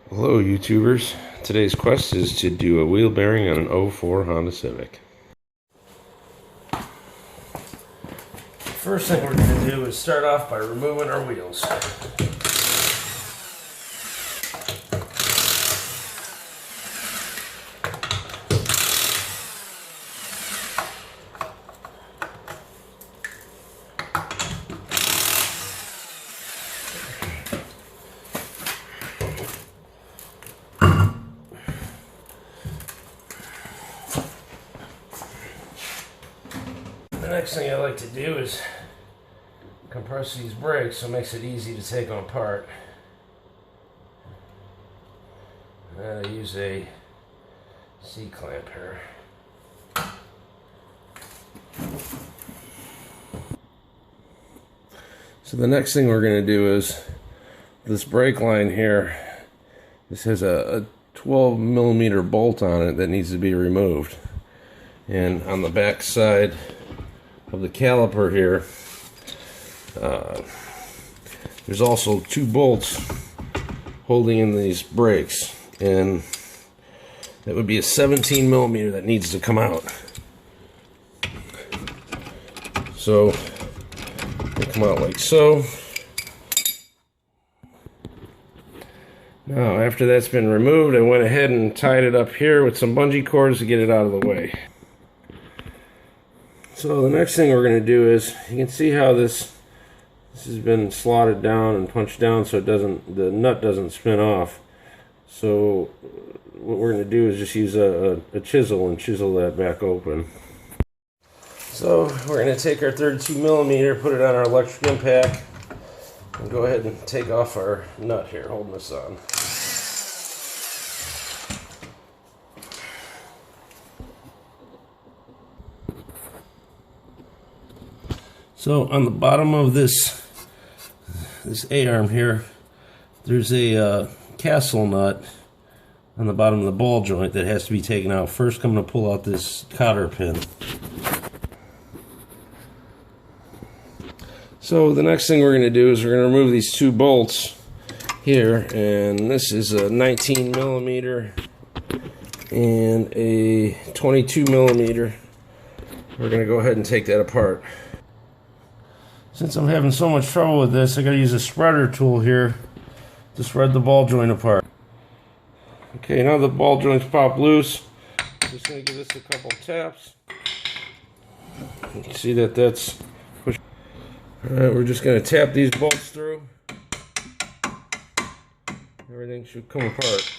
Hello YouTubers, today's quest is to do a wheel bearing on an 04 Honda Civic. First thing we're going to do is start off by removing our wheels. The next thing I like to do is compress these brakes so it makes it easy to take them apart. And I use a C-clamp here. So the next thing we're going to do is this brake line here. This has a 12 millimeter bolt on it that needs to be removed. And on the back side of the caliper here, there's also two bolts holding in these brakes, and that would be a 17 millimeter that needs to come out. So they come out like so. Now after that's been removed, I went ahead and tied it up here with some bungee cords to get it out of the way. So the next thing we're going to do is, you can see how this has been slotted down and punched down so the nut doesn't spin off. So what we're going to do is just use a chisel and chisel that back open. So we're going to take our 32 millimeter, put it on our electric impact, and go ahead and take off our nut here holding this on. So on the bottom of this A-arm here, there's a castle nut on the bottom of the ball joint that has to be taken out. First, I'm going to pull out this cotter pin. So the next thing we're going to do is we're going to remove these two bolts here, and this is a 19 millimeter and a 22 millimeter. We're going to go ahead and take that apart. Since I'm having so much trouble with this, I got to use a spreader tool here to spread the ball joint apart. Okay, now the ball joints pop loose. I'm just going to give this a couple taps. You can see that that's pushed. Alright, we're just going to tap these bolts through. Everything should come apart.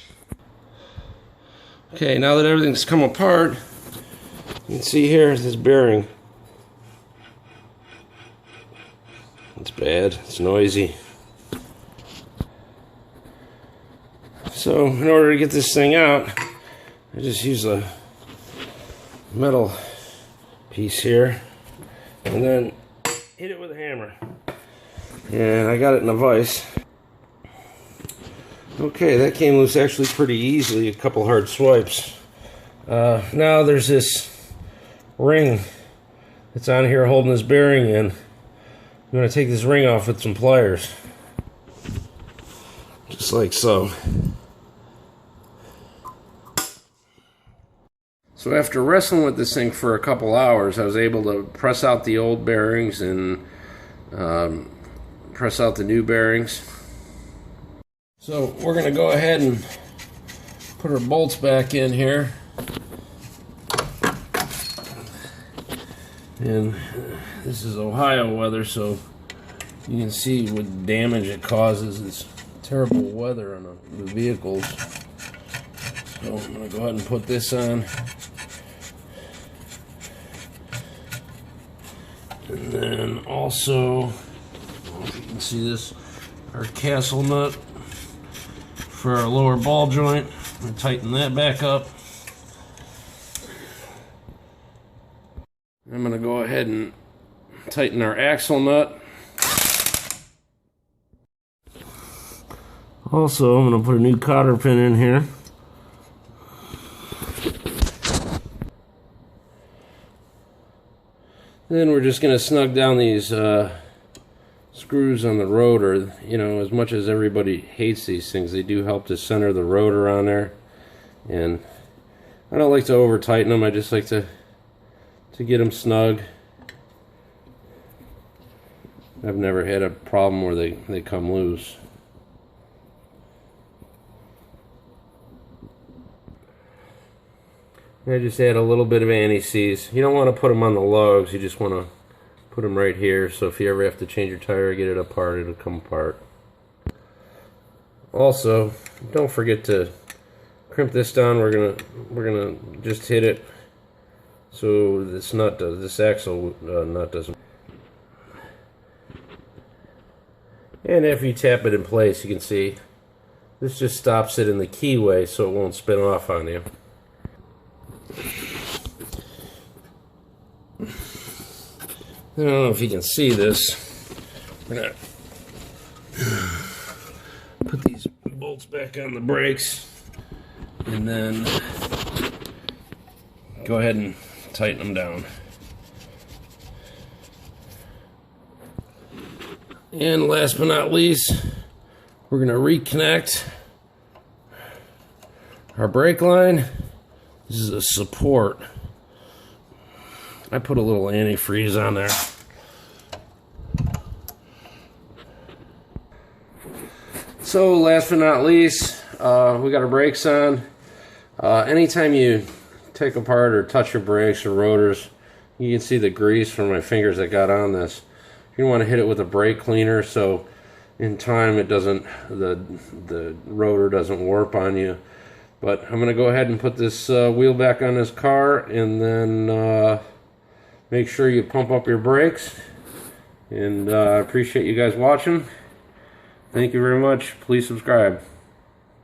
Okay, now that everything's come apart, you can see here this bearing. It's bad, it's noisy. So in order to get this thing out, I just use a metal piece here and then hit it with a hammer. And I got it in a vise. Okay, that came loose actually pretty easily, a couple hard swipes. Now there's this ring that's on here holding this bearing in. I'm going to take this ring off with some pliers. Just like so. So after wrestling with this thing for a couple hours, I was able to press out the old bearings and press out the new bearings. So we're going to go ahead and put our bolts back in here. And this is Ohio weather, so you can see what damage it causes. It's terrible weather on the vehicles. So I'm going to go ahead and put this on. And then also, I don't know if you can see this, our castle nut for our lower ball joint. I'm going to tighten that back up. I'm going to go ahead and tighten our axle nut. Also, I'm going to put a new cotter pin in here. Then we're just going to snug down these screws on the rotor, you know, as much as everybody hates these things, they do help to center the rotor on there. And I don't like to over tighten them. I just like to get them snug. I've never had a problem where they come loose. I just add a little bit of anti-seize. You don't want to put them on the lugs, you just want to put them right here, so if you ever have to change your tire or get it apart, it'll come apart. Also, don't forget to crimp this down. We're gonna just hit it so this axle nut doesn't. And after you tap it in place, you can see this just stops it in the keyway so it won't spin off on you. I don't know if you can see this. We're gonna put these bolts back on the brakes and then go ahead and tighten them down. And last but not least, we're gonna reconnect our brake line. This is a support. I put a little antifreeze on there. So last but not least, we got our brakes on. Anytime you take apart or touch your brakes or rotors, you can see the grease from my fingers that got on this. You want to hit it with a brake cleaner so in time it doesn't, the rotor doesn't warp on you. But I'm going to go ahead and put this wheel back on this car, and then make sure you pump up your brakes. And I appreciate you guys watching. Thank you very much. Please subscribe.